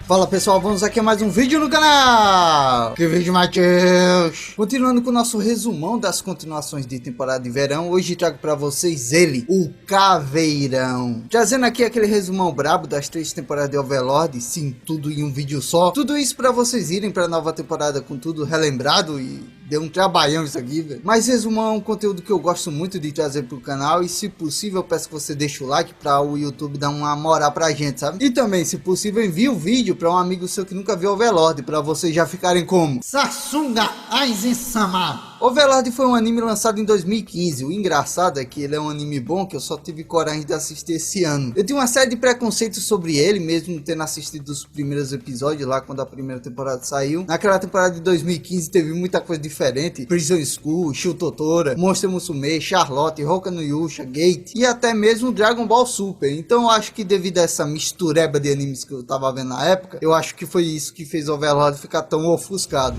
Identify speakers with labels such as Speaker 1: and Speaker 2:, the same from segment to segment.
Speaker 1: Fala pessoal, vamos aqui a mais um vídeo no canal. Que vídeo, Matheus? Continuando com o nosso resumão das continuações de temporada de verão, hoje trago pra vocês ele, o Caveirão. Trazendo aqui aquele resumão brabo das 3 temporadas de Overlord, sim, tudo em um vídeo só. Tudo isso pra vocês irem pra nova temporada com tudo relembrado e... deu um trabalhão isso aqui, velho. Mas resumão é um conteúdo que eu gosto muito de trazer pro canal e se possível eu peço que você deixe o like pra o YouTube dar uma moral pra gente, sabe? E também, se possível, envie o vídeo pra um amigo seu que nunca viu Overlord, pra vocês já ficarem como Sassunga Aizen-sama. Overlord foi um anime lançado em 2015. O engraçado é que ele é um anime bom que eu só tive coragem de assistir esse ano. Eu tinha uma série de preconceitos sobre ele, mesmo tendo assistido os primeiros episódios lá quando a primeira temporada saiu. Naquela temporada de 2015 teve muita coisa diferente. Prison School, Shu Totora, Monster Musume, Charlotte, Hoka no Yusha, Gate e até mesmo Dragon Ball Super. Então eu acho que devido a essa mistureba de animes que eu tava vendo na época, eu acho que foi isso que fez Overlord ficar tão ofuscado.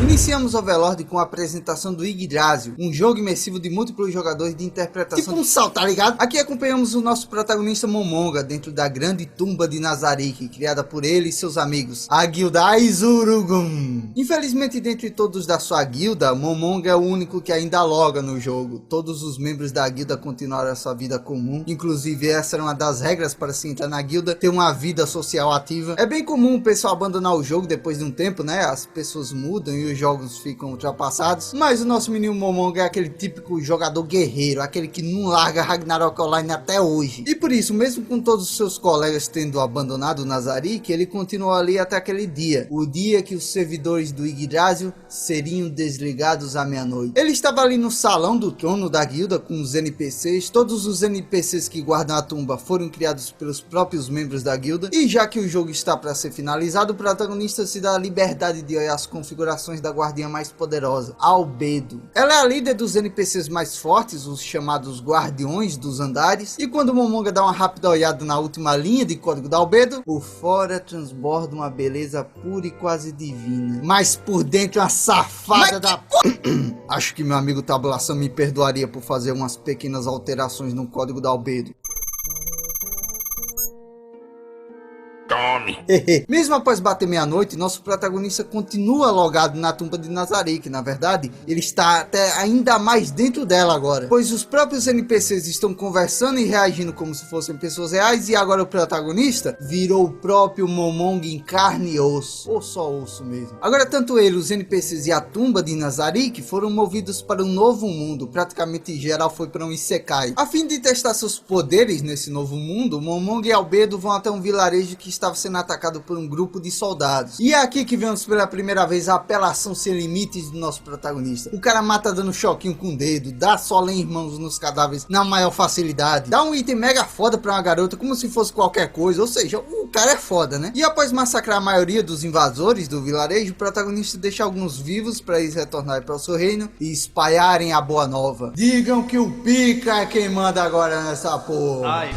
Speaker 1: Iniciamos Overlord com a apresentação do Yggdrasil, um jogo imersivo de múltiplos jogadores de interpretação. Tipo um salto, tá ligado? Aqui acompanhamos o nosso protagonista Momonga dentro da grande tumba de Nazarick, criada por ele e seus amigos, a guilda Aizurugun. Infelizmente, dentre todos da sua guilda, Momonga é o único que ainda loga no jogo. Todos os membros da guilda continuaram a sua vida comum, inclusive essa era uma das regras para se entrar na guilda, ter uma vida social ativa. É bem comum o pessoal abandonar o jogo depois de um tempo, né? As pessoas mudam e os jogos ficam ultrapassados, mas o nosso menino Momonga é aquele típico jogador guerreiro, aquele que não larga Ragnarok Online até hoje. E por isso, mesmo com todos os seus colegas tendo abandonado o Nazarick, ele continuou ali até aquele dia, o dia que os servidores do Yggdrasil seriam desligados à meia-noite. Ele estava ali no salão do trono da guilda com os NPCs. Todos os NPCs que guardam a tumba foram criados pelos próprios membros da guilda, e já que o jogo está para ser finalizado, o protagonista se dá a liberdade de olhar as configurações da guardiã mais poderosa, Albedo. Ela é a líder dos NPCs mais fortes, os chamados guardiões dos andares, e quando Momonga dá uma rápida olhada na última linha de código da Albedo, por fora transborda uma beleza pura e quase divina, mas por dentro uma safada da... Acho que meu amigo Tabulação me perdoaria por fazer umas pequenas alterações no código da Albedo. Mesmo após bater meia-noite, nosso protagonista continua logado na tumba de Nazarick. Na verdade, ele está até ainda mais dentro dela agora, pois os próprios NPCs estão conversando e reagindo como se fossem pessoas reais, e agora o protagonista virou o próprio Momonga em carne e osso, ou só osso mesmo. Agora tanto ele, os NPCs e a tumba de Nazarick foram movidos para um novo mundo, praticamente geral foi para um Isekai. A fim de testar seus poderes nesse novo mundo, Momonga e Albedo vão até um vilarejo que estava sendo atacado por um grupo de soldados. E é aqui que vemos pela primeira vez a apelação sem limites do nosso protagonista. O cara mata dando choquinho com o dedo, dá solém irmãos nos cadáveres na maior facilidade, dá um item mega foda pra uma garota como se fosse qualquer coisa, ou seja, o cara é foda, né? E após massacrar a maioria dos invasores do vilarejo, o protagonista deixa alguns vivos para eles retornarem para o seu reino e espalharem a boa nova. Digam que o pica é quem manda agora nessa porra.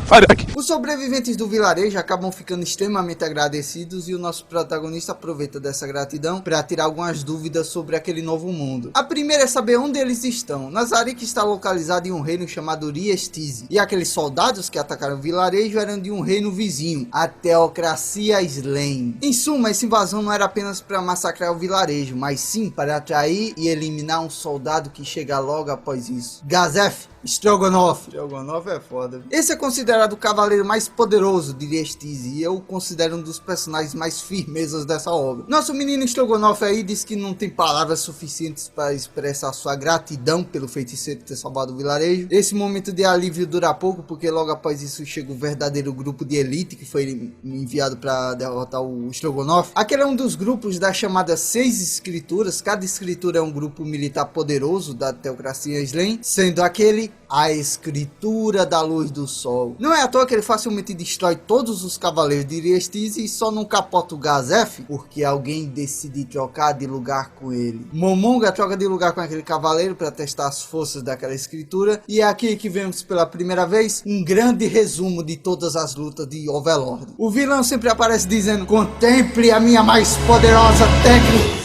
Speaker 1: Os sobreviventes do vilarejo acabam ficando extremamente agradecidos e o nosso protagonista aproveita dessa gratidão para tirar algumas dúvidas sobre aquele novo mundo. A primeira é saber onde eles estão. Nazarick está localizado em um reino chamado Riestize, e aqueles soldados que atacaram o vilarejo eram de um reino vizinho, a Teocracia Slain. Em suma, essa invasão não era apenas para massacrar o vilarejo, mas sim para atrair e eliminar um soldado que chega logo após isso, Gazef Strogonoff. Strogonoff é foda. Esse é considerado o cavaleiro mais poderoso de Riestize, e eu considero um dos personagens mais firmezas dessa obra. Nosso menino Strogonoff aí diz que não tem palavras suficientes para expressar sua gratidão pelo feiticeiro ter salvado o vilarejo. Esse momento de alívio dura pouco, porque logo após isso chega o verdadeiro grupo de elite que foi enviado para derrotar o Strogonoff. Aquele é um dos grupos das chamadas 6 escrituras. Cada escritura é um grupo militar poderoso da Teocracia Slain, sendo aquele a escritura da luz do sol. Não é à toa que ele facilmente destrói todos os cavaleiros de Riestize e só não capota o Gazef porque alguém decide trocar de lugar com ele. Momonga troca de lugar com aquele cavaleiro para testar as forças daquela escritura, e é aqui que vemos pela primeira vez um grande resumo de todas as lutas de Overlord. O vilão sempre aparece dizendo: contemple a minha mais poderosa técnica.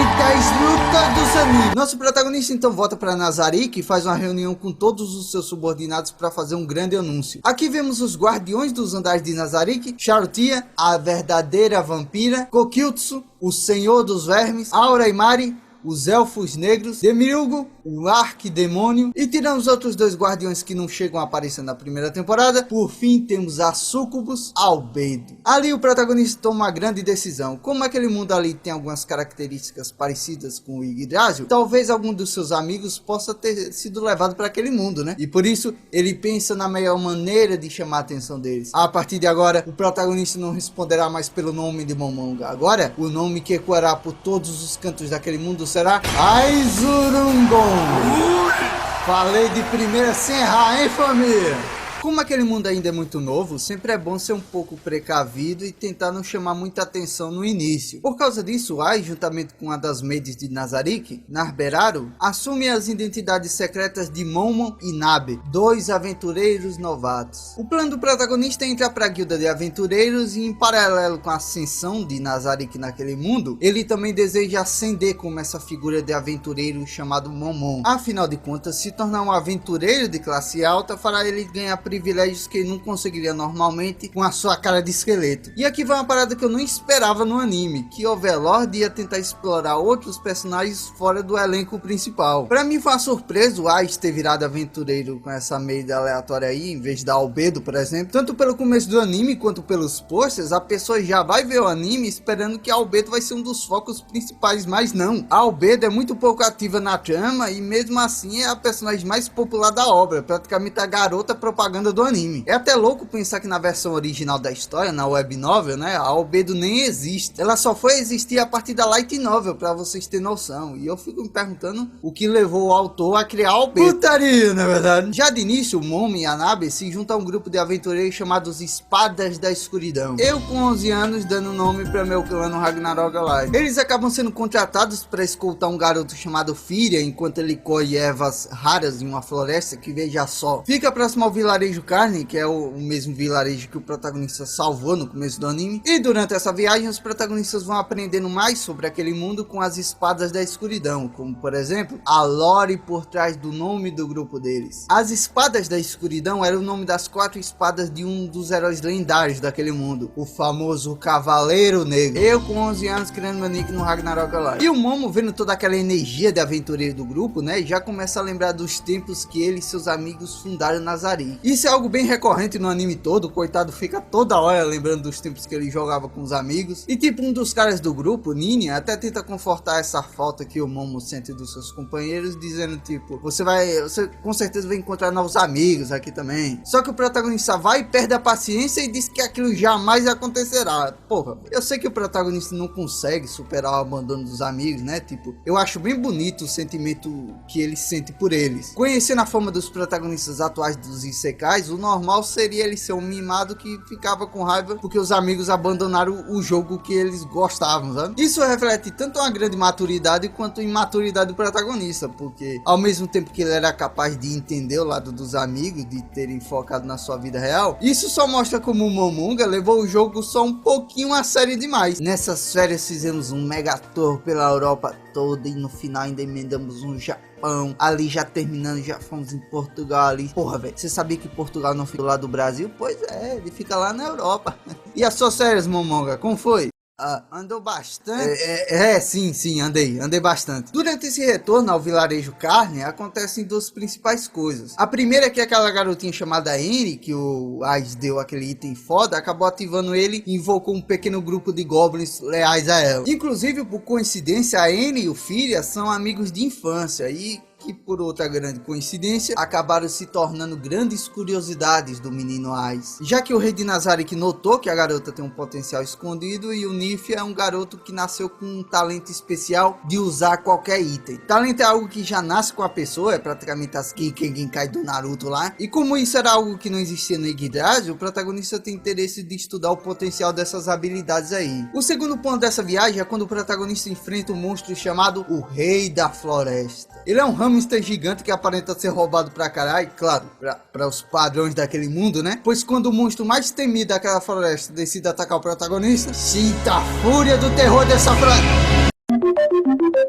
Speaker 1: 10 lutas dos animes. Nosso protagonista então volta para Nazarick e faz uma reunião com todos os seus subordinados para fazer um grande anúncio. Aqui vemos os guardiões dos andares de Nazarick, Charutia, a verdadeira vampira, Kokyutsu, o senhor dos vermes, Aura e Mari, os elfos negros, Demiurgo, o arquidemônio, e tirando os outros dois guardiões que não chegam a aparecer na primeira temporada. Por fim temos a Sucubus, Albedo. Ali o protagonista toma uma grande decisão. Como aquele mundo ali tem algumas características parecidas com o Yggdrasil, talvez algum dos seus amigos possa ter sido levado para aquele mundo, né? E por isso ele pensa na melhor maneira de chamar a atenção deles. A partir de agora o protagonista não responderá mais pelo nome de Momonga. Agora o nome que ecoará por todos os cantos daquele mundo será Aizurungon. Falei de primeira sem errar, hein, família? Como aquele mundo ainda é muito novo, sempre é bom ser um pouco precavido e tentar não chamar muita atenção no início. Por causa disso, Ai, juntamente com uma das maids de Nazarick, Narberaru, assume as identidades secretas de Momon e Nabe, dois aventureiros novatos. O plano do protagonista é entrar para a guilda de aventureiros e, em paralelo com a ascensão de Nazarick naquele mundo, ele também deseja ascender como essa figura de aventureiro chamado Momon. Afinal de contas, se tornar um aventureiro de classe alta fará ele ganhar privilégios que ele não conseguiria normalmente com a sua cara de esqueleto. E aqui vai uma parada que eu não esperava no anime, que Overlord ia tentar explorar outros personagens fora do elenco principal. Pra mim foi uma surpresa o Ais ter virado aventureiro com essa maid aleatória aí, em vez da Albedo, por exemplo. Tanto pelo começo do anime quanto pelos posters, a pessoa já vai ver o anime esperando que a Albedo vai ser um dos focos principais, mas não. A Albedo é muito pouco ativa na trama e mesmo assim é a personagem mais popular da obra, praticamente a garota propaganda do anime. É até louco pensar que na versão original da história, na web novel, né, a Albedo nem existe. Ela só foi existir a partir da light novel, pra vocês terem noção. E eu fico me perguntando o que levou o autor a criar a Albedo. Putaria, na verdade. Já de início, o Momo e a Nabe se juntam a um grupo de aventureiros chamados Espadas da Escuridão. Eu com 11 anos dando nome pra meu clã no Ragnarok Alive. Eles acabam sendo contratados para escoltar um garoto chamado Firia enquanto ele colhe ervas raras em uma floresta que, veja só, fica próximo ao vilarejo Carne, que é o mesmo vilarejo que o protagonista salvou no começo do anime. E durante essa viagem os protagonistas vão aprendendo mais sobre aquele mundo com as espadas da escuridão, como por exemplo a lore por trás do nome do grupo deles. As espadas da escuridão era o nome das 4 espadas de um dos heróis lendários daquele mundo, o famoso Cavaleiro Negro. Eu com 11 anos criando meu nick no Ragnarok Alive. E o Momo, vendo toda aquela energia de aventureiro do grupo, né, já começa a lembrar dos tempos que ele e seus amigos fundaram Nazarick. Isso é algo bem recorrente no anime todo, o coitado fica toda hora lembrando dos tempos que ele jogava com os amigos. E tipo, um dos caras do grupo, Ninja, até tenta confortar essa falta que o Momo sente dos seus companheiros, dizendo tipo, você com certeza vai encontrar novos amigos aqui também. Só que o protagonista vai e perde a paciência e diz que aquilo jamais acontecerá. Porra, eu sei que o protagonista não consegue superar o abandono dos amigos, né? Tipo, eu acho bem bonito o sentimento que ele sente por eles. Conhecendo a forma dos protagonistas atuais dos Isekais, o normal seria ele ser um mimado que ficava com raiva porque os amigos abandonaram o jogo que eles gostavam, sabe? Isso reflete tanto uma grande maturidade quanto a imaturidade do protagonista, porque ao mesmo tempo que ele era capaz de entender o lado dos amigos, de terem focado na sua vida real, isso só mostra como o Momonga levou o jogo só um pouquinho a sério demais. Nessas férias fizemos um mega tour pela Europa toda e no final ainda emendamos um Japão. Ali já terminando, já fomos em Portugal ali. Porra, velho, você sabia que Portugal não fica lá do Brasil? Pois é, ele fica lá na Europa. E as suas férias, Momonga, como foi? Andou bastante? Sim, andei bastante. Durante esse retorno ao vilarejo Carne, acontecem duas principais coisas. A primeira é que aquela garotinha chamada Annie, que o Ais deu aquele item foda, acabou ativando ele e invocou um pequeno grupo de goblins leais a ela. Inclusive, por coincidência, a Annie e o Firia são amigos de infância e que, por outra grande coincidência, acabaram se tornando grandes curiosidades do menino Ais. Já que o rei de Nazarick notou que a garota tem um potencial escondido e o Nifia é um garoto que nasceu com um talento especial de usar qualquer item. Talento é algo que já nasce com a pessoa, é praticamente as Genkai do Naruto lá. E como isso era algo que não existia no Yggdrasil, o protagonista tem interesse de estudar o potencial dessas habilidades aí. O segundo ponto dessa viagem é quando o protagonista enfrenta um monstro chamado o Rei da Floresta. Ele é um hamster gigante que aparenta ser roubado pra caralho, claro, pra os padrões daquele mundo, né? Pois quando o monstro mais temido daquela floresta decide atacar o protagonista, sinta a fúria do terror dessa floresta.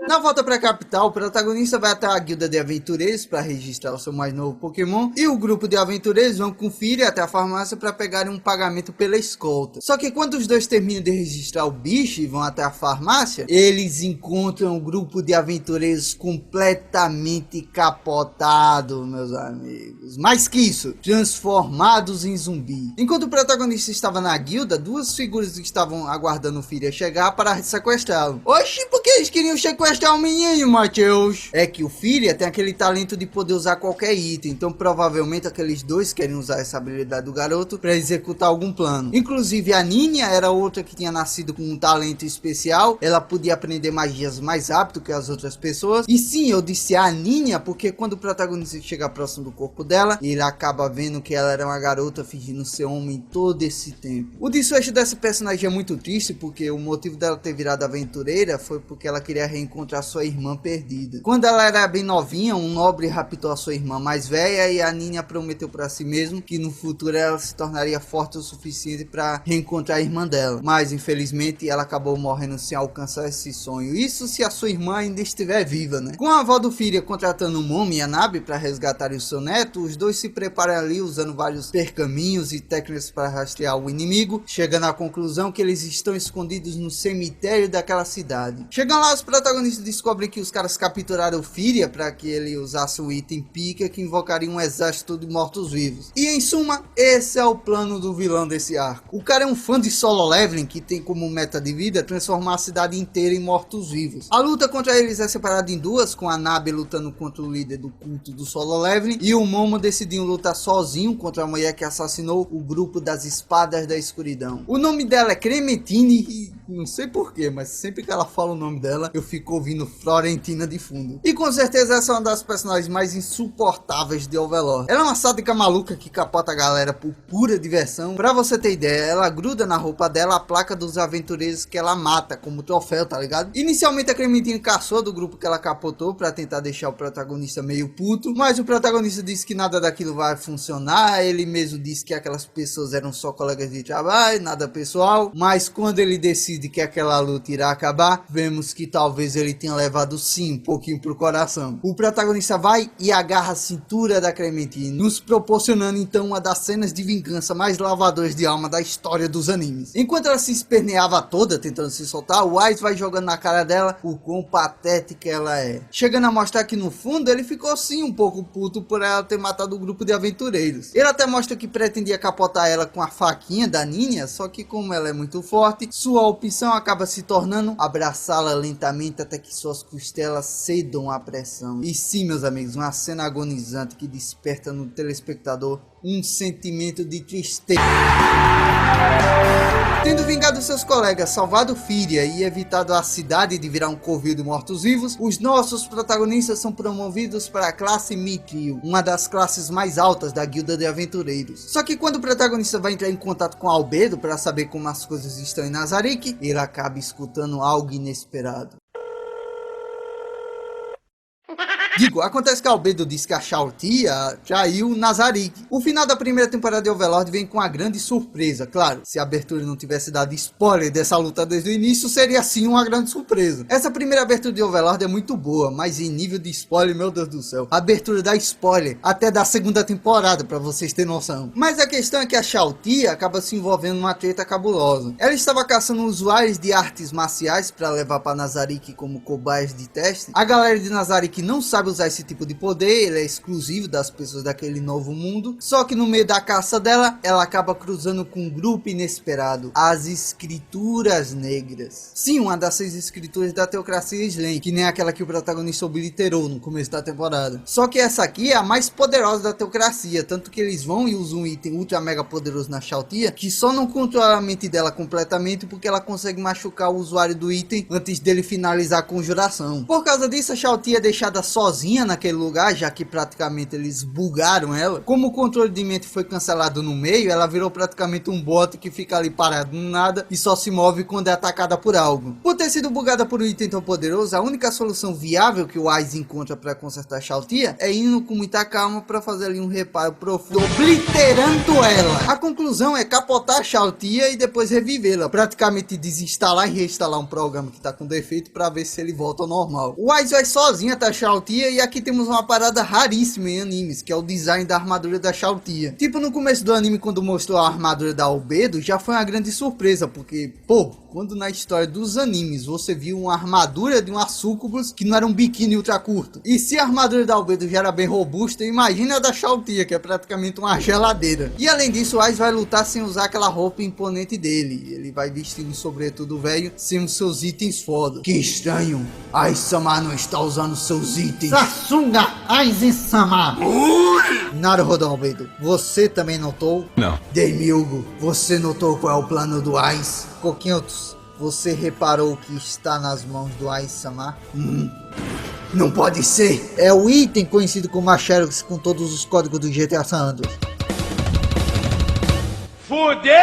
Speaker 1: Na volta pra capital, o protagonista vai até a guilda de aventureiros para registrar o seu mais novo Pokémon, e o grupo de aventureiros vão com o Firi até a farmácia para pegarem um pagamento pela escolta. Só que quando os dois terminam de registrar o bicho e vão até a farmácia, eles encontram um grupo de aventureiros completamente capotado, meus amigos. Mais que isso, transformados em zumbi. Enquanto o protagonista estava na guilda, duas figuras que estavam aguardando o Firi chegar para sequestrá-lo. Oxi, por que eles queriam sequestrar o menino, Matheus? É que o Firi tem aquele talento de poder usar qualquer item, então provavelmente aqueles dois querem usar essa habilidade do garoto para executar algum plano. Inclusive a Ninha era outra que tinha nascido com um talento especial, ela podia aprender magias mais rápido que as outras pessoas. E sim, eu disse a Ninha porque quando o protagonista chega próximo do corpo dela, ele acaba vendo que ela era uma garota fingindo ser homem todo esse tempo. O desfecho dessa personagem é muito triste porque o motivo dela ter virado aventureira foi porque ela queria reencontrar sua irmã perdida. Quando ela era bem novinha, um nobre raptou a sua irmã mais velha e a Ninha prometeu para si mesmo que no futuro ela se tornaria forte o suficiente para reencontrar a irmã dela. Mas infelizmente ela acabou morrendo sem alcançar esse sonho. Isso se a sua irmã ainda estiver viva, né? Com a avó do Firi contratando o Momo e a Nabe para resgatarem o seu neto, os dois se preparam ali usando vários percaminhos e técnicas para rastrear o inimigo, chegando à conclusão que eles estão escondidos no cemitério daquela cidade. Chegando lá, os protagonistas descobrem que os caras capturaram o Firia para que ele usasse o item pica que invocaria um exército de mortos-vivos. E em suma, esse é o plano do vilão desse arco. O cara é um fã de solo leveling que tem como meta de vida transformar a cidade inteira em mortos-vivos. A luta contra eles é separada em duas, com a Nabe lutando contra o líder do culto do solo leveling e o Momo decidiu lutar sozinho contra a mulher que assassinou o grupo das espadas da escuridão. O nome dela é Clementine e não sei porquê, mas sempre que ela fala o nome dela, eu fico ouvindo Florentina de fundo. E com certeza essa é uma das personagens mais insuportáveis de Overlord. Ela é uma sádica maluca que capota a galera por pura diversão. Pra você ter ideia, ela gruda na roupa dela a placa dos aventureiros que ela mata como troféu, tá ligado? Inicialmente a Clementine caçou do grupo que ela capotou pra tentar deixar o protagonista meio puto, mas o protagonista disse que nada daquilo vai funcionar. Ele mesmo disse que aquelas pessoas eram só colegas de trabalho, nada pessoal, mas quando ele decide que aquela luta irá acabar, vemos que talvez ele tenha levado sim um pouquinho pro coração. O protagonista vai e agarra a cintura da Clementine, nos proporcionando então uma das cenas de vingança mais lavadoras de alma da história dos animes. Enquanto ela se esperneava toda tentando se soltar, o Wise vai jogando na cara dela o quão patética ela é, chegando a mostrar que no fundo ele ficou sim um pouco puto por ela ter matado o grupo de aventureiros. Ele até mostra que pretendia capotar ela com a faquinha da Ninha, só que como ela é muito forte, sua opção acaba se tornando abraçá-la lentamente até que suas costelas cedam à pressão. E sim, meus amigos, uma cena agonizante que desperta no telespectador um sentimento de tristeza. Tendo vingado seus colegas, salvado Firia e evitado a cidade de virar um covil de mortos-vivos, os nossos protagonistas são promovidos para a classe Mithril, uma das classes mais altas da guilda de aventureiros. Só que quando o protagonista vai entrar em contato com Albedo para saber como as coisas estão em Nazarick, ele acaba escutando algo inesperado. Acontece que Albedo diz que a Xiaotia traiu Nazarick. O final da primeira temporada de Overlord vem com uma grande surpresa. Claro, se a abertura não tivesse dado spoiler dessa luta desde o início, seria sim uma grande surpresa. Essa primeira abertura de Overlord é muito boa, mas em nível de spoiler, meu Deus do céu, a abertura dá spoiler até da segunda temporada, pra vocês terem noção. Mas a questão é que a Xiaotia acaba se envolvendo numa treta cabulosa. Ela estava caçando usuários de artes marciais para levar para Nazarick como cobaias de teste. A galera de Nazarick não sabe usar esse tipo de poder, ele é exclusivo das pessoas daquele novo mundo. Só que no meio da caça dela, ela acaba cruzando com um grupo inesperado, as Escrituras Negras. Sim, uma das 6 escrituras da Teocracia Slane, que nem aquela que o protagonista obliterou no começo da temporada. Só que essa aqui é a mais poderosa da Teocracia, tanto que eles vão e usam um item ultra mega poderoso na Xiaotia, que só não controla a mente dela completamente porque ela consegue machucar o usuário do item antes dele finalizar a conjuração. Por causa disso, a Xiaotia é deixada sozinha sozinha naquele lugar, já que praticamente eles bugaram ela. Como o controle de mente foi cancelado no meio, ela virou praticamente um bot que fica ali parado no nada e só se move quando é atacada por algo. Por ter sido bugada por um item tão poderoso, a única solução viável que o Wise encontra para consertar Xiao-Tia é indo com muita calma para fazer ali um reparo profundo, obliterando ela. A conclusão é capotar Xiao-Tia e depois revivê-la, praticamente desinstalar e reinstalar um programa que tá com defeito para ver se ele volta ao normal. O Wise vai sozinha até Xiao-Tia e aqui temos uma parada raríssima em animes, que é o design da armadura da Xiao-Tia. Tipo, no começo do anime, quando mostrou a armadura da Albedo, já foi uma grande surpresa, porque, pô, quando na história dos animes você viu uma armadura de uma Succubus que não era um biquíni ultra curto. E se a armadura da Albedo já era bem robusta, imagina a da Xiao-Tia, que é praticamente uma geladeira. E além disso, o Aiz vai lutar sem usar aquela roupa imponente dele. Ele vai vestir um sobretudo velho sem os seus itens foda. Que estranho, Aiz-sama não está usando seus itens. Sassunga Aiz-sama. Naruhodo, Albedo, você também notou?
Speaker 2: Não.
Speaker 1: Demilgo, você notou qual é o plano do Aiz? Coquinhos, você reparou que está nas mãos do Aiz-sama? Não pode ser! É o item conhecido como a Xerox com todos os códigos do GTA San Andreas.
Speaker 2: Fudeu!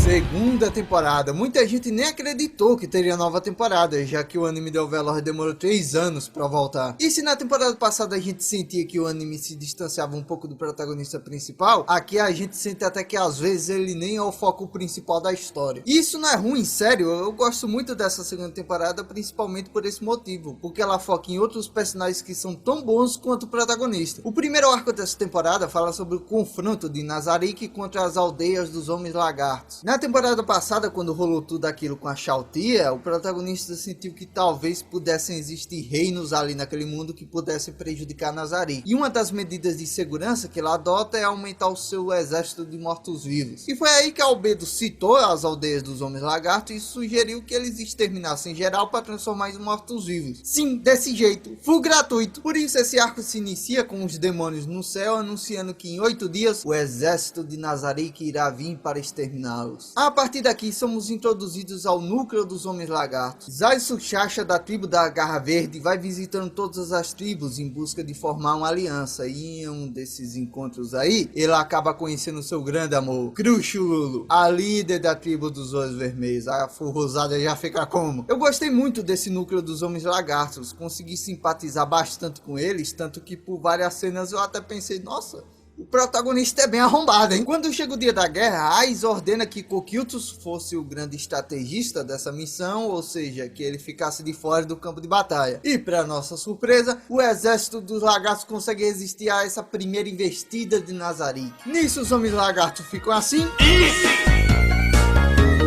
Speaker 1: Segunda temporada. Muita gente nem acreditou que teria nova temporada, já que o anime de Overlord demorou 3 anos pra voltar. E se na temporada passada a gente sentia que o anime se distanciava um pouco do protagonista principal, aqui a gente sente até que às vezes ele nem é o foco principal da história. E isso não é ruim, sério, eu gosto muito dessa segunda temporada, principalmente por esse motivo, porque ela foca em outros personagens que são tão bons quanto o protagonista. O primeiro arco dessa temporada fala sobre o confronto de Nazarick contra as aldeias dos Homens Lagartos. Na temporada passada, quando rolou tudo aquilo com a Xiao-Tia, o protagonista sentiu que talvez pudessem existir reinos ali naquele mundo que pudessem prejudicar Nazarick. E uma das medidas de segurança que ela adota é aumentar o seu exército de mortos-vivos. E foi aí que Albedo citou as aldeias dos Homens Lagartos e sugeriu que eles exterminassem geral para transformar em mortos-vivos. Sim, desse jeito, full gratuito. Por isso esse arco se inicia com os demônios no céu anunciando que em 8 dias o exército de Nazarick irá vir para exterminá-los. A partir daqui somos introduzidos ao núcleo dos Homens Lagartos. Zai Suchacha, da tribo da Garra Verde, vai visitando todas as tribos em busca de formar uma aliança, e em um desses encontros aí, ele acaba conhecendo seu grande amor, Cruxululu, a líder da tribo dos Olhos Vermelhos. A forrosada já fica como? Eu gostei muito desse núcleo dos Homens Lagartos, consegui simpatizar bastante com eles, tanto que por várias cenas eu até pensei, nossa, o protagonista é bem arrombado, hein? Quando chega o dia da guerra, Aiz ordena que Coquiltos fosse o grande estrategista dessa missão, ou seja, que ele ficasse de fora do campo de batalha. E para nossa surpresa, o exército dos lagartos consegue resistir a essa primeira investida de Nazarick. Nisso os Homens Lagartos ficam assim,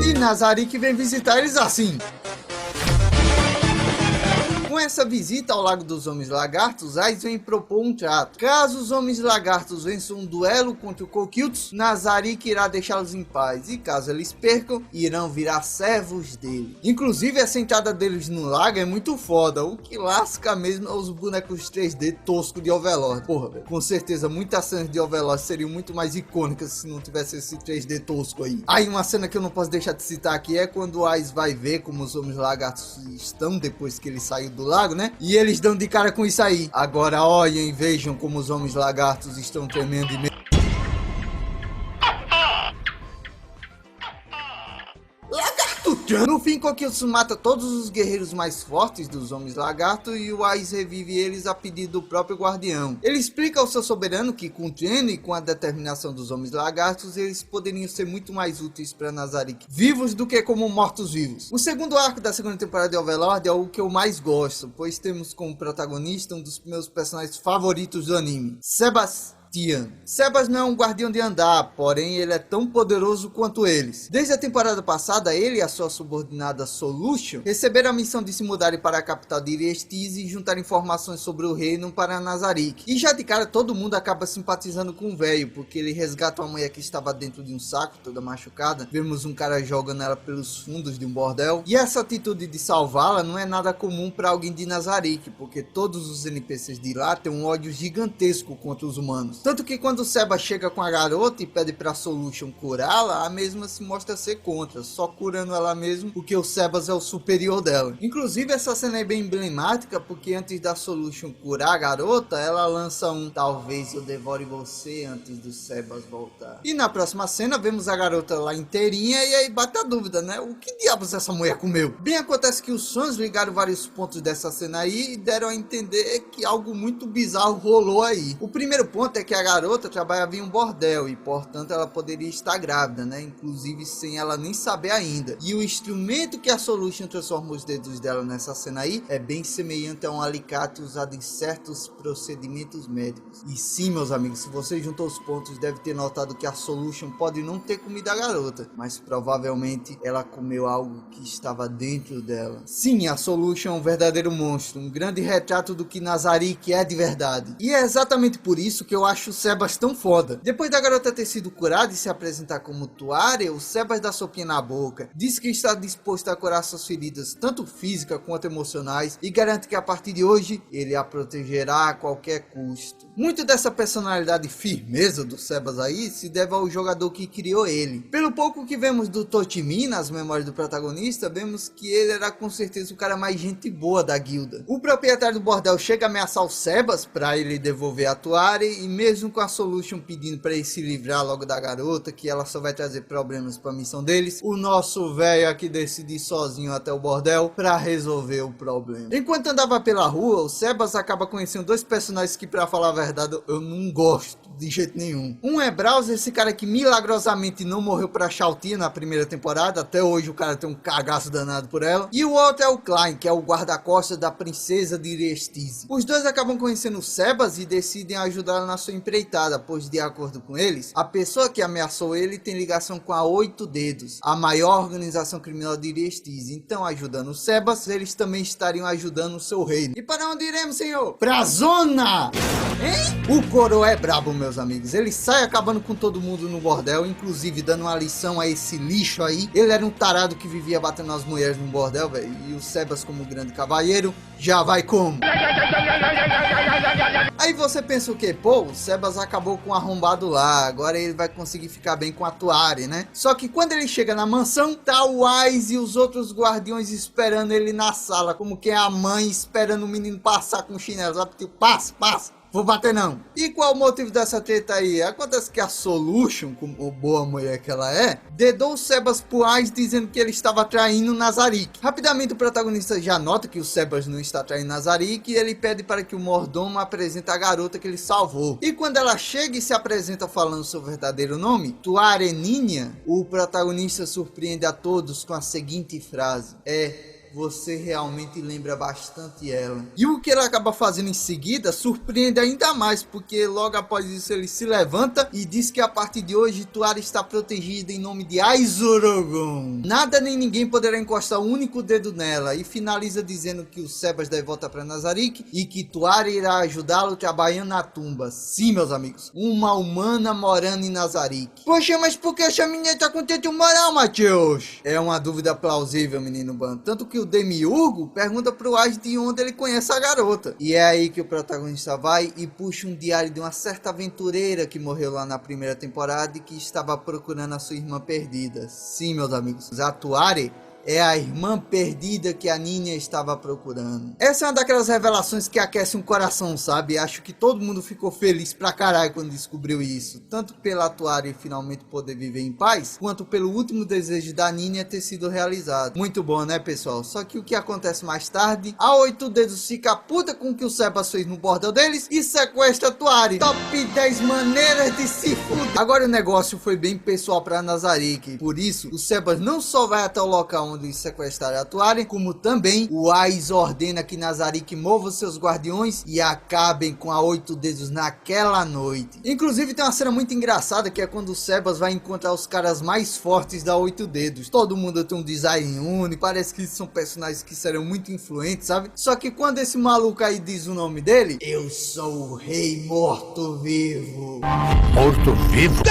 Speaker 1: e Nazarick vem visitar eles assim. Com essa visita ao Lago dos Homens Lagartos, Aiz vem propor um trato. Caso os Homens Lagartos vençam um duelo contra o Coquiltos, Nazarick irá deixá-los em paz, e caso eles percam, irão virar servos dele. Inclusive, essa entrada deles no lago é muito foda, o que lasca mesmo os bonecos 3D tosco de Overlord. Porra, velho, com certeza muitas cenas de Overlord seriam muito mais icônicas se não tivesse esse 3D tosco aí. Aí uma cena que eu não posso deixar de citar aqui é quando o Aiz vai ver como os Homens Lagartos estão depois que ele saiu do lago, né? E eles dão de cara com isso aí. Agora olhem e vejam como os Homens Lagartos estão tremendo e medo. No fim, Coquiltos mata todos os guerreiros mais fortes dos Homens Lagarto e o Aiz revive eles a pedido do próprio guardião. Ele explica ao seu soberano que com o treino e com a determinação dos Homens Lagartos, eles poderiam ser muito mais úteis para Nazarick vivos do que como mortos-vivos. O segundo arco da segunda temporada de Overlord é o que eu mais gosto, pois temos como protagonista um dos meus personagens favoritos do anime, Sebastian. Sebas não é um guardião de andar, porém ele é tão poderoso quanto eles. Desde a temporada passada, ele e a sua subordinada Solution receberam a missão de se mudarem para a capital de Iriestiz e juntar informações sobre o reino para Nazarick. E já de cara todo mundo acaba simpatizando com o velho, porque ele resgata uma mulher que estava dentro de um saco, toda machucada. Vemos um cara jogando ela pelos fundos de um bordel. E essa atitude de salvá-la não é nada comum para alguém de Nazarick, porque todos os NPCs de lá têm um ódio gigantesco contra os humanos. formas. Tanto que quando o Sebas chega com a garota e pede pra Solution curá-la, a mesma se mostra ser contra, só curando ela mesmo porque o Sebas é o superior dela. Inclusive essa cena é bem emblemática porque antes da Solution curar a garota, ela lança um "talvez eu devore você antes do Sebas voltar". E na próxima cena vemos a garota lá inteirinha e aí bate a dúvida, né? O que diabos essa mulher comeu? Bem, acontece que os sonhos ligaram vários pontos dessa cena aí e deram a entender que algo muito bizarro rolou aí. O primeiro ponto é que a garota trabalhava em um bordel e portanto ela poderia estar grávida, né? Inclusive sem ela nem saber ainda. E o instrumento que a Solution transforma os dedos dela nessa cena aí é bem semelhante a um alicate usado em certos procedimentos médicos. E sim, meus amigos, se você juntou os pontos, deve ter notado que a Solution pode não ter comido a garota, mas provavelmente ela comeu algo que estava dentro dela. Sim, a Solution é um verdadeiro monstro, um grande retrato do que Nazarick é de verdade. E é exatamente por isso que eu acho o Sebas tão foda. Depois da garota ter sido curada e se apresentar como Tuare, o Sebas dá sopinha na boca, diz que está disposto a curar suas feridas, tanto físicas quanto emocionais, e garante que a partir de hoje, ele a protegerá a qualquer custo. Muito dessa personalidade e firmeza do Sebas aí se deve ao jogador que criou ele. Pelo pouco que vemos do Totimi nas memórias do protagonista, vemos que ele era com certeza o cara mais gente boa da guilda. O proprietário do bordel chega a ameaçar o Sebas para ele devolver a Tuare, e mesmo com a Solution pedindo para ele se livrar logo da garota, que ela só vai trazer problemas para a missão deles, o nosso velho aqui decide ir sozinho até o bordel para resolver o problema. Enquanto andava pela rua, o Sebas acaba conhecendo dois personagens que, para falar a verdade, eu não gosto de jeito nenhum. Um é Browser, esse cara que milagrosamente não morreu pra Shao-Ti na primeira temporada, até hoje o cara tem um cagaço danado por ela. E o outro é o Klein, que é o guarda-costas da princesa de Iriestize. Os dois acabam conhecendo o Sebas e decidem ajudá-lo na sua empreitada, pois de acordo com eles, a pessoa que ameaçou ele tem ligação com a Oito Dedos, a maior organização criminal de Iriestize. Então, ajudando o Sebas, eles também estariam ajudando o seu reino. E para onde iremos, senhor? Pra zona! Hein? O Coroa é brabo, meus amigos. Ele sai acabando com todo mundo no bordel, inclusive dando uma lição a esse lixo aí. Ele era um tarado que vivia batendo nas mulheres no bordel, velho. E o Sebas, como grande cavalheiro, já vai como? Aí você pensa o que? Pô, o Sebas acabou com o arrombado lá, agora ele vai conseguir ficar bem com a Tuare, né? Só que quando ele chega na mansão, tá o Wise e os outros guardiões esperando ele na sala, como que é a mãe esperando o menino passar com o chinelo, sabe? Tipo, passa, passa. Vou bater não. E qual o motivo dessa treta aí? Acontece que a Solution, como boa mulher que ela é, dedou o Sebas pro Ais dizendo que ele estava traindo Nazarick. Rapidamente o protagonista já nota que o Sebas não está traindo Nazarick e ele pede para que o mordomo apresente a garota que ele salvou. E quando ela chega e se apresenta falando seu verdadeiro nome, Tuare Ninha, o protagonista surpreende a todos com a seguinte frase: você realmente lembra bastante ela. E o que ele acaba fazendo em seguida surpreende ainda mais, porque logo após isso ele se levanta e diz que a partir de hoje Tuare está protegida em nome de Aizurogon. Nada nem ninguém poderá encostar o único dedo nela, e finaliza dizendo que o Sebas deve voltar para Nazarick e que Tuare irá ajudá-lo trabalhando na tumba. Sim, meus amigos, uma humana morando em Nazarick. Poxa, mas por que essa menina tá com teto moral, Matheus? É uma dúvida plausível, menino Ban. Tanto que o Demiurgo pergunta pro Ais de onde ele conhece a garota. E é aí que o protagonista vai e puxa um diário de uma certa aventureira que morreu lá na primeira temporada e que estava procurando a sua irmã perdida. Sim, meus amigos, a Tuare é a irmã perdida que a Ninha estava procurando. Essa é uma daquelas revelações que aquece um coração, sabe? Acho que todo mundo ficou feliz pra caralho quando descobriu isso. Tanto pela Tuare finalmente poder viver em paz, quanto pelo último desejo da Ninha ter sido realizado. Muito bom, né, pessoal? Só que o que acontece mais tarde, a Oito Dedos fica puta com o que o Sebas fez no bordel deles e sequestra a Tuare. Top 10 maneiras de se fuder. Agora o negócio foi bem pessoal pra Nazarick. Por isso, o Sebas não só vai até o local onde sequestrar a Tuare, como também o Ais ordena que Nazarick mova seus guardiões e acabem com a Oito Dedos naquela noite. Inclusive tem uma cena muito engraçada, que é quando o Sebas vai encontrar os caras mais fortes da Oito Dedos. Todo mundo tem um design único, parece que são personagens que serão muito influentes, sabe? Só que quando esse maluco aí diz o nome dele, eu sou o Rei Morto-Vivo.
Speaker 2: Morto-Vivo?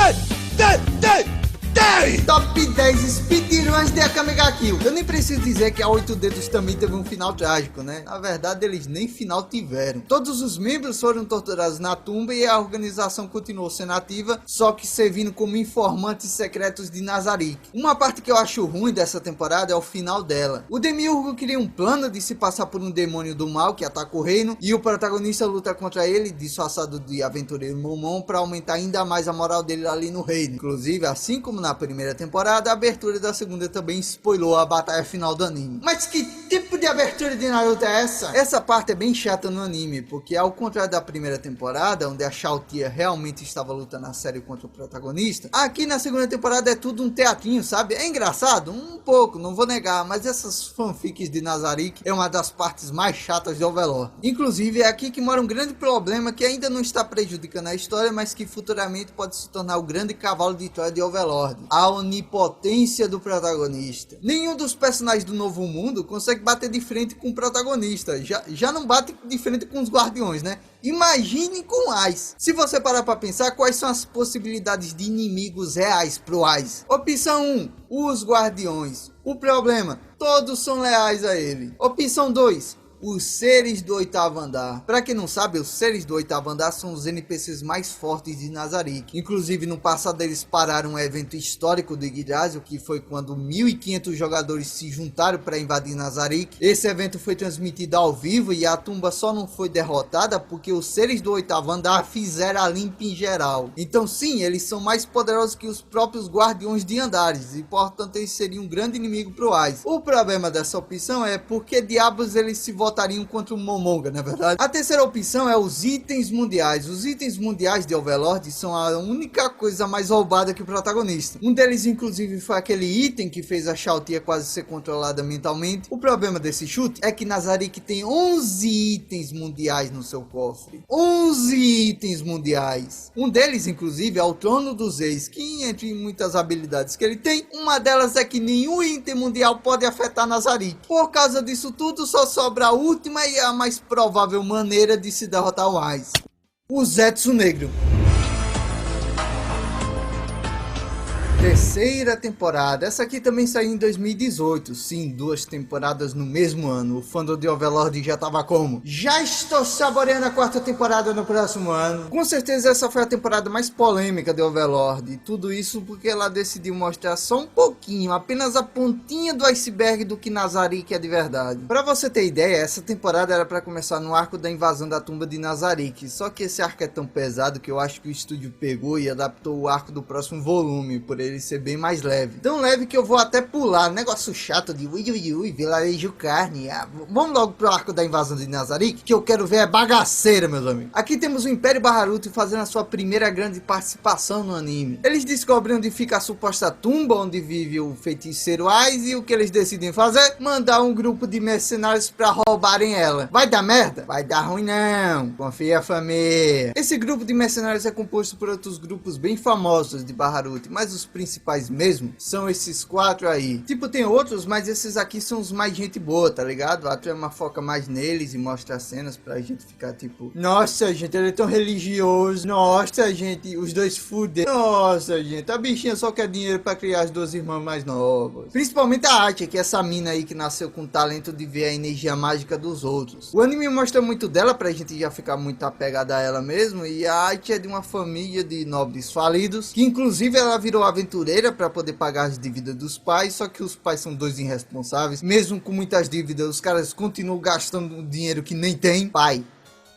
Speaker 1: Top 10 speedruns de Akame ga Kill. Eu nem preciso dizer que a 8 Dedos também teve um final trágico, né? Na verdade, eles nem final tiveram. Todos os membros foram torturados na tumba e a organização continuou sendo ativa, só que servindo como informantes secretos de Nazarick. Uma parte que eu acho ruim dessa temporada é o final dela. O Demiurgo cria um plano de se passar por um demônio do mal que ataca o reino, e o protagonista luta contra ele, disfarçado de aventureiro Momon, para aumentar ainda mais a moral dele ali no reino. Inclusive, assim como na primeira temporada, a abertura da segunda também spoilou a batalha final do anime. Mas que tipo de abertura de Naruto é essa? Essa parte é bem chata no anime, porque ao contrário da primeira temporada, onde a Chaotia realmente estava lutando a sério contra o protagonista, aqui na segunda temporada é tudo um teatrinho, sabe? É engraçado? Um pouco, não vou negar, mas essas fanfics de Nazarick é uma das partes mais chatas de Overlord. Inclusive, é aqui que mora um grande problema que ainda não está prejudicando a história, mas que futuramente pode se tornar o grande cavalo de Troia de Overlord: a onipotência do protagonista. Nenhum dos personagens do Novo Mundo consegue bater de frente com o protagonista, já não bate de frente com os guardiões, né? Imagine com Ice. Se você parar para pensar, quais são as possibilidades de inimigos reais pro Ice? Opção 1, os guardiões. O problema, todos são leais a ele. Opção 2, os seres do oitavo andar. Para quem não sabe, os seres do oitavo andar são os NPCs mais fortes de Nazarick. Inclusive, no passado eles pararam um evento histórico do Yggdrasil, que foi quando 1500 jogadores se juntaram para invadir Nazarick. Esse evento foi transmitido ao vivo e a tumba só não foi derrotada porque os seres do oitavo andar fizeram a limpa em geral. Então sim, eles são mais poderosos que os próprios guardiões de andares e portanto eles seriam um grande inimigo pro Ice. O problema dessa opção é porque diabos eles se voltariam contra o Momonga, na verdade. A terceira opção é os itens mundiais. Os itens mundiais de Overlord são a única coisa mais roubada que o protagonista. Um deles, inclusive, foi aquele item que fez a Chaotia quase ser controlada mentalmente. O problema desse chute é que Nazarick tem 11 itens mundiais no seu cofre. 11 itens mundiais. Um deles, inclusive, é o Trono dos Reis, que, entre muitas habilidades que ele tem, uma delas é que nenhum item mundial pode afetar Nazarick. Por causa disso tudo, só sobra a última e a mais provável maneira de se derrotar o Ice: o Zetsu Negro. Terceira temporada. Essa aqui também saiu em 2018. Sim, 2 temporadas no mesmo ano. O fandom de Overlord já tava como? Já estou saboreando a 4ª temporada no próximo ano. Com certeza essa foi a temporada mais polêmica de Overlord. E tudo isso porque ela decidiu mostrar só um pouquinho, apenas a pontinha do iceberg do que Nazarick é de verdade. Pra você ter ideia, essa temporada era pra começar no arco da invasão da tumba de Nazarick. Só que esse arco é tão pesado que eu acho que o estúdio pegou e adaptou o arco do próximo volume, por ele ser bem mais leve. Tão leve que eu vou até pular. Negócio chato de ui, vilarejo carne. Vamos logo pro arco da invasão de Nazarick, que eu quero ver é bagaceira, meus amigos. Aqui temos o Império Baharuto fazendo a sua primeira grande participação no anime. Eles descobrem onde fica a suposta tumba onde vive o feiticeiro Ice, e o que eles decidem fazer? Mandar um grupo de mercenários pra roubarem ela. Vai dar merda? Vai dar ruim não. Confia, família. Esse grupo de mercenários é composto por outros grupos bem famosos de Baharuto, mas os principais mesmo são esses 4 aí. Tipo, tem outros, mas esses aqui são os mais gente boa, tá ligado? A trama foca mais neles e mostra as cenas pra gente ficar tipo, nossa, gente, ele é tão religioso. Nossa, gente, os dois fudem. Nossa, gente, a bichinha só quer dinheiro pra criar as 2 irmãs mais novas. Principalmente a Arte, que é essa mina aí que nasceu com o talento de ver a energia mágica dos outros. O anime mostra muito dela pra gente já ficar muito apegada a ela mesmo, e a Arte é de uma família de nobres falidos, que inclusive ela virou aventureira para poder pagar as dívidas dos pais, só que os pais são 2 irresponsáveis. Mesmo com muitas dívidas, os caras continuam gastando dinheiro que nem tem. Pai,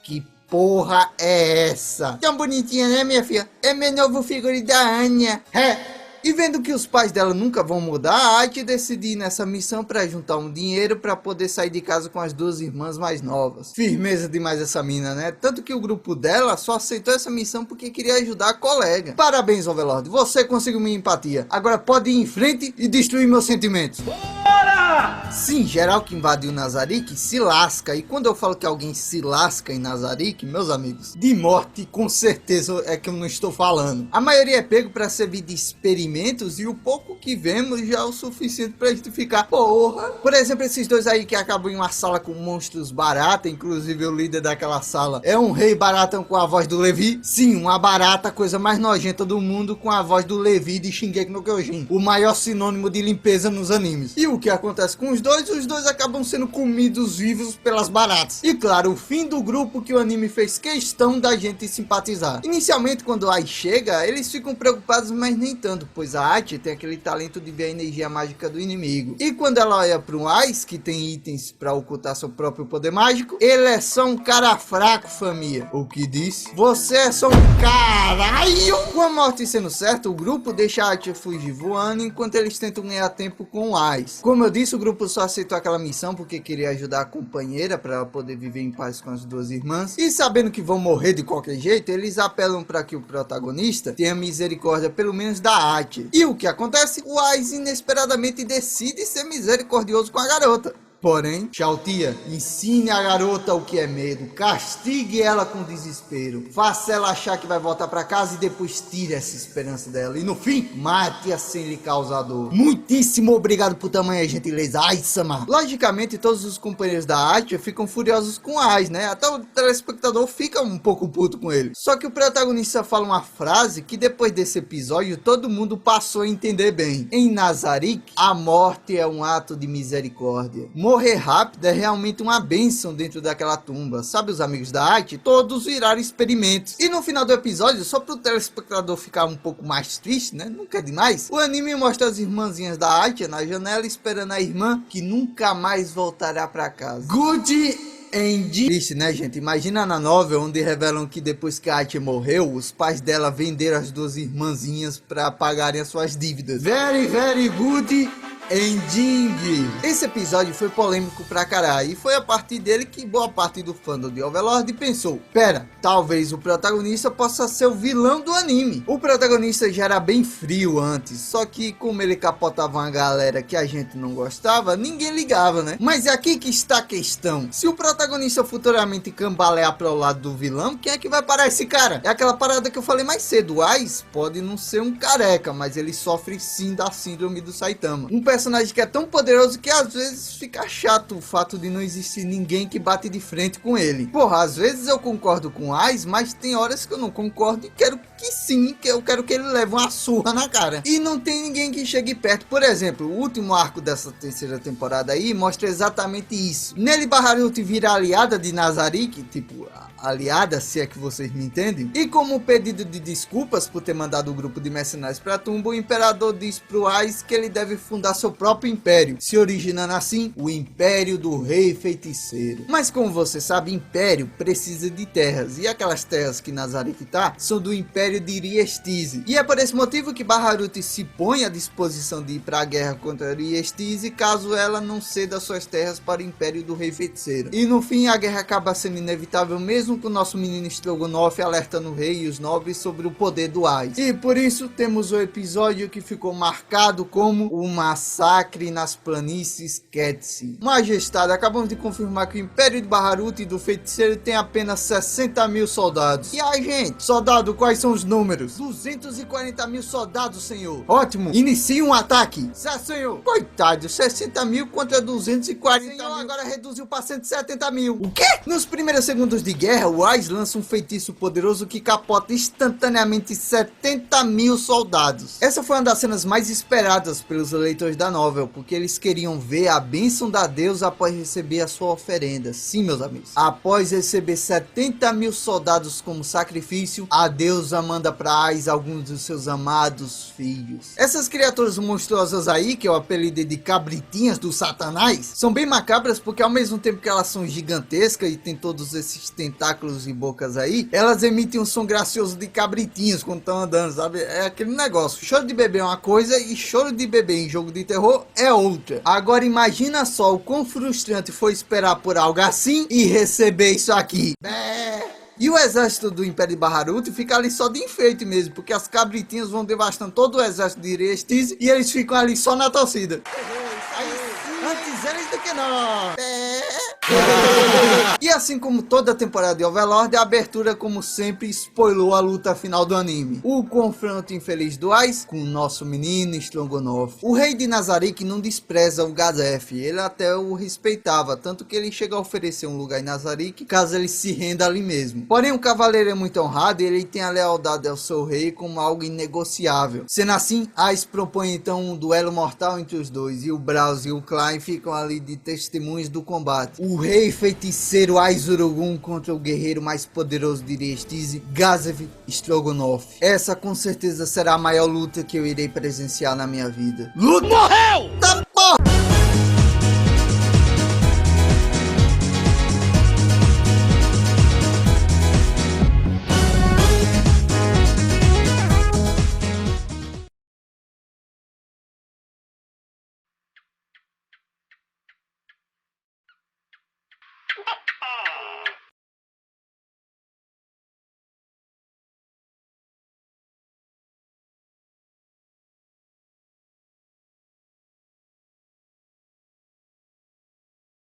Speaker 1: que porra é essa? Tão bonitinha, né, minha filha? É meu novo figurino da Anya. É. E vendo que os pais dela nunca vão mudar, a Arte decide ir nessa missão para juntar um dinheiro para poder sair de casa com as 2 irmãs mais novas. Firmeza demais essa mina, né? Tanto que o grupo dela só aceitou essa missão porque queria ajudar a colega. Parabéns, Overlord, você conseguiu minha empatia. Agora pode ir em frente e destruir meus sentimentos. Bora!
Speaker 2: lasca!
Speaker 1: Sim, geral que invadiu Nazarick se lasca. E quando eu falo que alguém se lasca em Nazarick, meus amigos, de morte com certeza é que eu não estou falando. A maioria é pego para servir de experimentos e o pouco que vemos já é o suficiente para justificar. Porra! Por exemplo, esses dois aí que acabam em uma sala com monstros barata, inclusive o líder daquela sala é um rei baratão com a voz do Levi. Sim, uma barata, coisa mais nojenta do mundo, com a voz do Levi de Shingeki no Kyojin, o maior sinônimo de limpeza nos animes. E o que acontece com os dois acabam sendo comidos vivos pelas baratas. E claro, o fim do grupo que o anime fez questão da gente simpatizar. Inicialmente, quando a Ai chega, eles ficam preocupados, mas nem tanto, pois a Ati tem aquele talento de ver a energia mágica do inimigo. E quando ela olha para um Ais, que tem itens para ocultar seu próprio poder mágico, ele é só um cara fraco, família. O que disse? Você é só um caralho! Com a morte sendo certa, o grupo deixa a Ati fugir voando, enquanto eles tentam ganhar tempo com o Ais. Como eu disse, o grupo só aceitou aquela missão porque queria ajudar a companheira para ela poder viver em paz com as duas irmãs. E sabendo que vão morrer de qualquer jeito, eles apelam para que o protagonista tenha misericórdia pelo menos da Ati. E o que acontece? O Ais inesperadamente decide ser misericordioso com a garota. Porém, Tia, ensine a garota o que é medo, castigue ela com desespero, faça ela achar que vai voltar para casa e depois tire essa esperança dela. E no fim, mate-a sem lhe causar dor. Muitíssimo obrigado por tamanha gentileza, Ais-sama. Logicamente, todos os companheiros da Ati ficam furiosos com Ais, né? Até o telespectador fica um pouco puto com ele. Só que o protagonista fala uma frase que depois desse episódio todo mundo passou a entender bem. Em Nazarick, a morte é um ato de misericórdia. Morrer rápido é realmente uma bênção dentro daquela tumba. Sabe, os amigos da arte, todos viraram experimentos. E no final do episódio, só para o telespectador ficar um pouco mais triste, né? Nunca é demais. O anime mostra as irmãzinhas da arte na janela esperando a irmã que nunca mais voltará para casa. Good ending. Triste, né, gente? Imagina na novel onde revelam que depois que a Ati morreu, os pais dela venderam as duas irmãzinhas para pagarem as suas dívidas. Very, very good ending. Esse episódio foi polêmico pra caralho, e foi a partir dele que boa parte do fandom de Overlord pensou: pera, talvez o protagonista possa ser o vilão do anime. O protagonista já era bem frio antes, só que como ele capotava uma galera que a gente não gostava, ninguém ligava, né? Mas é aqui que está a questão: se o protagonista futuramente cambalear pro lado do vilão, quem é que vai parar esse cara? É aquela parada que eu falei mais cedo: o Ais pode não ser um careca, mas ele sofre sim da síndrome do Saitama, um personagem que é tão poderoso que às vezes fica chato o fato de não existir ninguém que bate de frente com ele. Porra, às vezes eu concordo com o Ais, mas tem horas que eu não concordo e quero que sim, que eu quero que ele leve uma surra na cara. E não tem ninguém que chegue perto. Por exemplo, o último arco dessa terceira temporada aí mostra exatamente isso. Nele, Baharuto vira aliada de Nazarick, tipo, aliada, se é que vocês me entendem. E como pedido de desculpas por ter mandado o grupo de mercenários pra tumba, o imperador diz pro Ais que ele deve fundar seu próprio império, se originando assim o Império do Rei Feiticeiro. Mas como você sabe, império precisa de terras, e aquelas terras que Nazarick tá são do Império de Riestize. E é por esse motivo que Baharuto se põe à disposição de ir pra guerra contra Riestize, caso ela não ceda suas terras para o Império do Rei Feiticeiro. E no fim a guerra acaba sendo inevitável, mesmo com o nosso menino Strogonoff alertando o rei e os nobres sobre o poder do Ais. E por isso temos o episódio que ficou marcado como o massacre nas planícies Ketsi. Majestade, acabamos de confirmar que o Império de Baharuto e do Feiticeiro tem apenas 60 mil soldados. E aí, gente? Soldado, quais são os números? 240 mil soldados, senhor. Ótimo. Inicie um ataque. Certo, senhor. Coitado, 60 mil contra 240 senhor, mil. Agora reduziu para 170 mil. O quê? Nos primeiros segundos de guerra, o Ais lança um feitiço poderoso que capota instantaneamente 70 mil soldados. Essa foi uma das cenas mais esperadas pelos leitores da novel, porque eles queriam ver a bênção da deusa após receber a sua oferenda. Sim, meus amigos. Após receber 70 mil soldados como sacrifício, a deusa manda para Ais alguns dos seus amados filhos. Essas criaturas monstruosas aí, que eu apelidei de cabritinhas do satanás, são bem macabras porque ao mesmo tempo que elas são gigantescas e tem todos esses tentáculos e bocas aí, elas emitem um som gracioso de cabritinhos quando estão andando, sabe? É aquele negócio. Choro de bebê é uma coisa e choro de bebê em jogo de terror é outra. Agora imagina só o quão frustrante foi esperar por algo assim e receber isso aqui. E o exército do Império de Baharuto fica ali só de enfeite mesmo, porque as cabritinhas vão devastando todo o exército de Riestize e eles ficam ali só na torcida. Antes eles do que nós. E assim como toda a temporada de Overlord, a abertura, como sempre, spoilou a luta final do anime. O confronto infeliz do Ice com o nosso menino Strogonoff. O rei de Nazarick não despreza o Gazef, ele até o respeitava, tanto que ele chega a oferecer um lugar em Nazarick, caso ele se renda ali mesmo. Porém, o cavaleiro é muito honrado e ele tem a lealdade ao seu rei como algo inegociável. Sendo assim, Ice propõe então um duelo mortal entre os dois, e o Braus e o Klein ficam ali de testemunhas do combate. O rei feiticeiro Aizurugun contra o guerreiro mais poderoso de Riestize, Gazef Strogonoff. Essa com certeza será a maior luta que eu irei presenciar na minha vida. Luta! Morreu!